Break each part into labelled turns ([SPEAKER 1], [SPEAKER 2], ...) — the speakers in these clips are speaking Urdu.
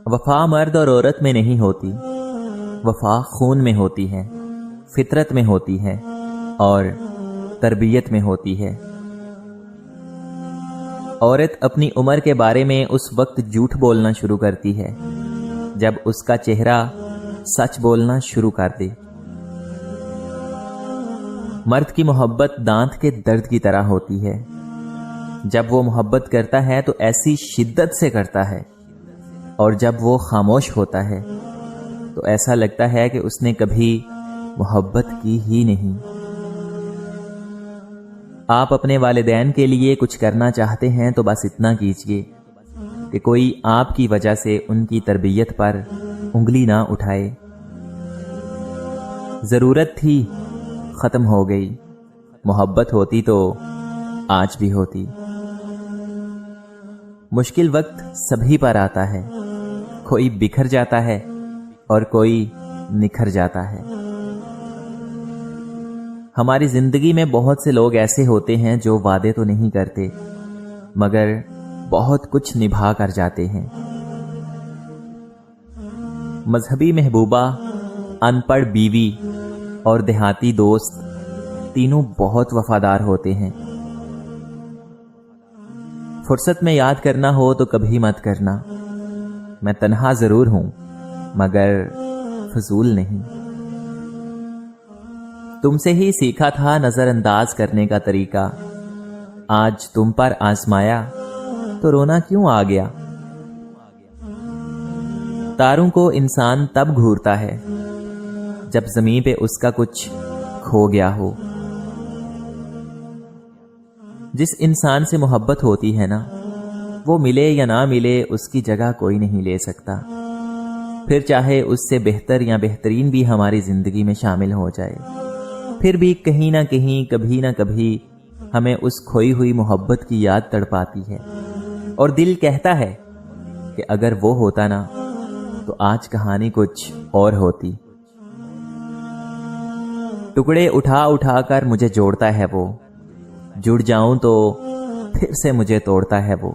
[SPEAKER 1] وفا مرد اور عورت میں نہیں ہوتی، وفا خون میں ہوتی ہے، فطرت میں ہوتی ہے اور تربیت میں ہوتی ہے۔ عورت اپنی عمر کے بارے میں اس وقت جھوٹ بولنا شروع کرتی ہے جب اس کا چہرہ سچ بولنا شروع کر دے۔ مرد کی محبت دانت کے درد کی طرح ہوتی ہے۔ جب وہ محبت کرتا ہے تو ایسی شدت سے کرتا ہے، اور جب وہ خاموش ہوتا ہے تو ایسا لگتا ہے کہ اس نے کبھی محبت کی ہی نہیں۔ آپ اپنے والدین کے لیے کچھ کرنا چاہتے ہیں تو بس اتنا کیجیے کہ کوئی آپ کی وجہ سے ان کی تربیت پر انگلی نہ اٹھائے۔ ضرورت تھی، ختم ہو گئی، محبت ہوتی تو آج بھی ہوتی۔ مشکل وقت سبھی پر آتا ہے، کوئی بکھر جاتا ہے اور کوئی نکھر جاتا ہے۔ ہماری زندگی میں بہت سے لوگ ایسے ہوتے ہیں جو وعدے تو نہیں کرتے مگر بہت کچھ نبھا کر جاتے ہیں۔ مذہبی محبوبہ، ان پڑھ بیوی اور دیہاتی دوست تینوں بہت وفادار ہوتے ہیں۔ فرصت میں یاد کرنا ہو تو کبھی مت کرنا، میں تنہا ضرور ہوں مگر فضول نہیں۔ تم سے ہی سیکھا تھا نظر انداز کرنے کا طریقہ، آج تم پر آزمایا تو رونا کیوں آ گیا۔ تاروں کو انسان تب گھورتا ہے جب زمین پہ اس کا کچھ کھو گیا ہو۔ جس انسان سے محبت ہوتی ہے نا، وہ ملے یا نہ ملے اس کی جگہ کوئی نہیں لے سکتا، پھر چاہے اس سے بہتر یا بہترین بھی ہماری زندگی میں شامل ہو جائے، پھر بھی کہیں نہ کہیں کبھی نہ کبھی ہمیں اس کھوئی ہوئی محبت کی یاد تڑپاتی ہے، اور دل کہتا ہے کہ اگر وہ ہوتا نا تو آج کہانی کچھ اور ہوتی۔ ٹکڑے اٹھا اٹھا کر مجھے جوڑتا ہے وہ، جڑ جاؤں تو پھر سے مجھے توڑتا ہے وہ۔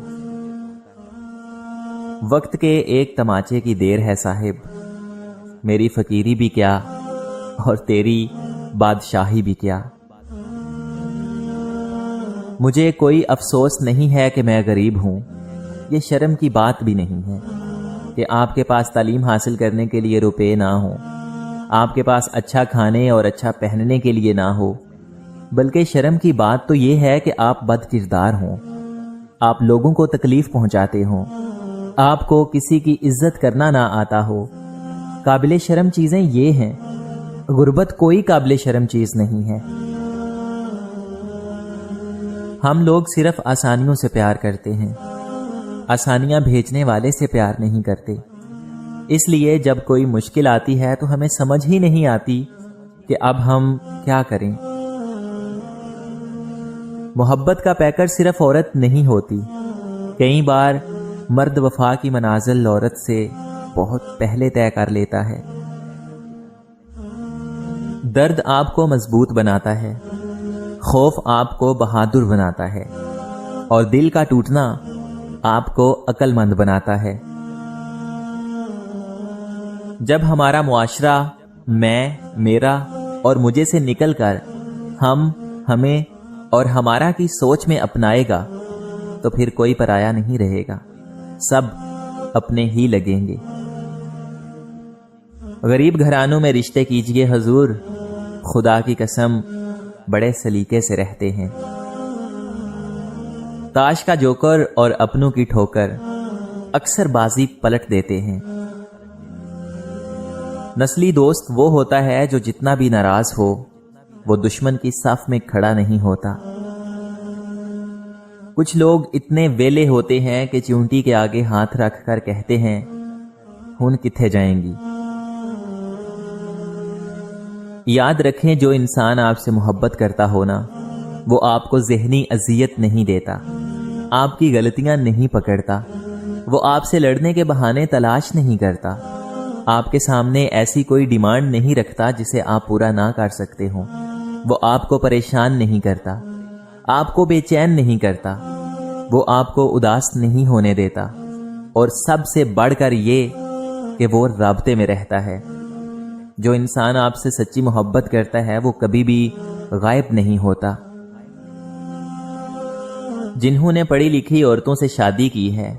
[SPEAKER 1] وقت کے ایک تماچے کی دیر ہے صاحب، میری فقیری بھی کیا اور تیری بادشاہی بھی کیا۔ مجھے کوئی افسوس نہیں ہے کہ میں غریب ہوں، یہ شرم کی بات بھی نہیں ہے کہ آپ کے پاس تعلیم حاصل کرنے کے لیے روپے نہ ہوں، آپ کے پاس اچھا کھانے اور اچھا پہننے کے لیے نہ ہو، بلکہ شرم کی بات تو یہ ہے کہ آپ بد کردار ہوں، آپ لوگوں کو تکلیف پہنچاتے ہوں، آپ کو کسی کی عزت کرنا نہ آتا ہو۔ قابل شرم چیزیں یہ ہیں، غربت کوئی قابل شرم چیز نہیں ہے۔ ہم لوگ صرف آسانیوں سے پیار کرتے ہیں، آسانیاں بھیجنے والے سے پیار نہیں کرتے۔ اس لیے جب کوئی مشکل آتی ہے تو ہمیں سمجھ ہی نہیں آتی کہ اب ہم کیا کریں۔ محبت کا پیکر صرف عورت نہیں ہوتی، کئی بار مرد وفا کی منازل عورت سے بہت پہلے طے کر لیتا ہے۔ درد آپ کو مضبوط بناتا ہے، خوف آپ کو بہادر بناتا ہے، اور دل کا ٹوٹنا آپ کو عقل مند بناتا ہے۔ جب ہمارا معاشرہ میں، میرا اور مجھے سے نکل کر ہم، ہمیں اور ہمارا کی سوچ میں اپنائے گا تو پھر کوئی پرایا نہیں رہے گا، سب اپنے ہی لگیں گے۔ غریب گھرانوں میں رشتے کیجئے حضور، خدا کی قسم بڑے سلیقے سے رہتے ہیں۔ تاش کا جوکر اور اپنوں کی ٹھوکر اکثر بازی پلٹ دیتے ہیں۔ نسلی دوست وہ ہوتا ہے جو جتنا بھی ناراض ہو وہ دشمن کی صف میں کھڑا نہیں ہوتا۔ کچھ لوگ اتنے ویلے ہوتے ہیں کہ چونٹی کے آگے ہاتھ رکھ کر کہتے ہیں ہن کتھے جائیں گی۔ یاد رکھیں، جو انسان آپ سے محبت کرتا ہو نا، وہ آپ کو ذہنی اذیت نہیں دیتا، آپ کی غلطیاں نہیں پکڑتا، وہ آپ سے لڑنے کے بہانے تلاش نہیں کرتا، آپ کے سامنے ایسی کوئی ڈیمانڈ نہیں رکھتا جسے آپ پورا نہ کر سکتے ہوں، وہ آپ کو پریشان نہیں کرتا، آپ کو بے چین نہیں کرتا، وہ آپ کو اداس نہیں ہونے دیتا، اور سب سے بڑھ کر یہ کہ وہ رابطے میں رہتا ہے۔ جو انسان آپ سے سچی محبت کرتا ہے وہ کبھی بھی غائب نہیں ہوتا۔ جنہوں نے پڑھی لکھی عورتوں سے شادی کی ہے،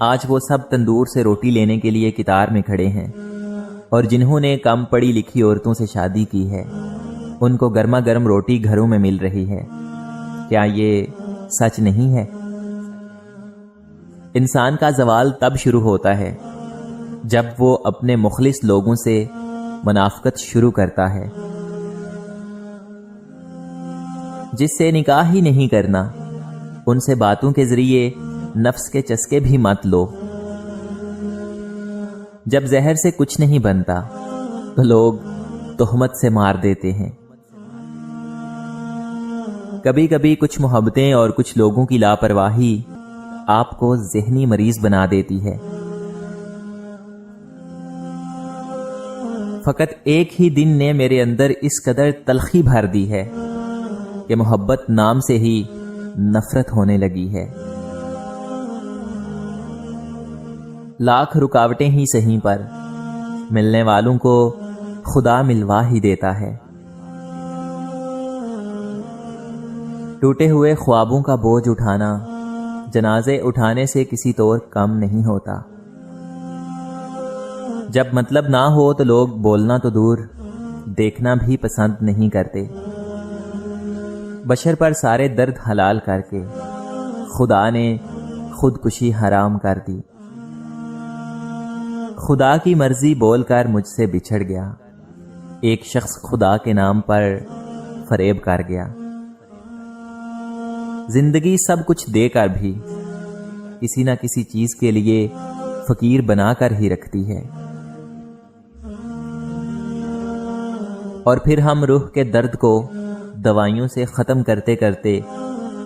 [SPEAKER 1] آج وہ سب تندور سے روٹی لینے کے لیے قطار میں کھڑے ہیں، اور جنہوں نے کم پڑھی لکھی عورتوں سے شادی کی ہے ان کو گرما گرم روٹی گھروں میں مل رہی ہے۔ کیا یہ سچ نہیں ہے؟ انسان کا زوال تب شروع ہوتا ہے جب وہ اپنے مخلص لوگوں سے منافقت شروع کرتا ہے۔ جس سے نکاح ہی نہیں کرنا، ان سے باتوں کے ذریعے نفس کے چسکے بھی مت لو۔ جب زہر سے کچھ نہیں بنتا تو لوگ تہمت سے مار دیتے ہیں۔ کبھی کبھی کچھ محبتیں اور کچھ لوگوں کی لاپرواہی آپ کو ذہنی مریض بنا دیتی ہے۔ فقط ایک ہی دن نے میرے اندر اس قدر تلخی بھر دی ہے کہ محبت نام سے ہی نفرت ہونے لگی ہے۔ لاکھ رکاوٹیں ہی سہیں پر ملنے والوں کو خدا ملوا ہی دیتا ہے۔ ٹوٹے ہوئے خوابوں کا بوجھ اٹھانا جنازے اٹھانے سے کسی طور کم نہیں ہوتا۔ جب مطلب نہ ہو تو لوگ بولنا تو دور دیکھنا بھی پسند نہیں کرتے۔ بشر پر سارے درد حلال کر کے خدا نے خودکشی حرام کر دی۔ خدا کی مرضی بول کر مجھ سے بچھڑ گیا، ایک شخص خدا کے نام پر فریب کر گیا۔ زندگی سب کچھ دے کر بھی کسی نہ کسی چیز کے لیے فقیر بنا کر ہی رکھتی ہے، اور پھر ہم روح کے درد کو دوائیوں سے ختم کرتے کرتے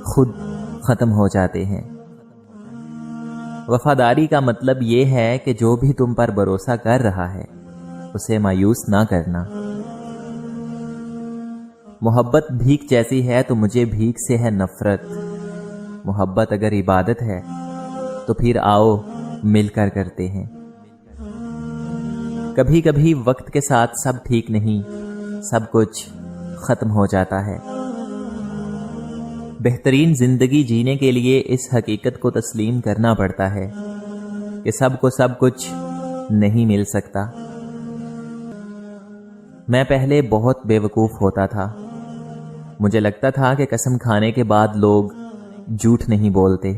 [SPEAKER 1] خود ختم ہو جاتے ہیں۔ وفاداری کا مطلب یہ ہے کہ جو بھی تم پر بھروسہ کر رہا ہے اسے مایوس نہ کرنا۔ محبت بھیک جیسی ہے تو مجھے بھیک سے ہے نفرت۔ محبت اگر عبادت ہے تو پھر آؤ مل کر کرتے ہیں۔ کبھی کبھی وقت کے ساتھ سب ٹھیک نہیں، سب کچھ ختم ہو جاتا ہے۔ بہترین زندگی جینے کے لیے اس حقیقت کو تسلیم کرنا پڑتا ہے کہ سب کو سب کچھ نہیں مل سکتا۔ میں پہلے بہت بے وقوف ہوتا تھا۔ مجھے لگتا تھا کہ قسم کھانے کے بعد لوگ جھوٹ نہیں بولتے۔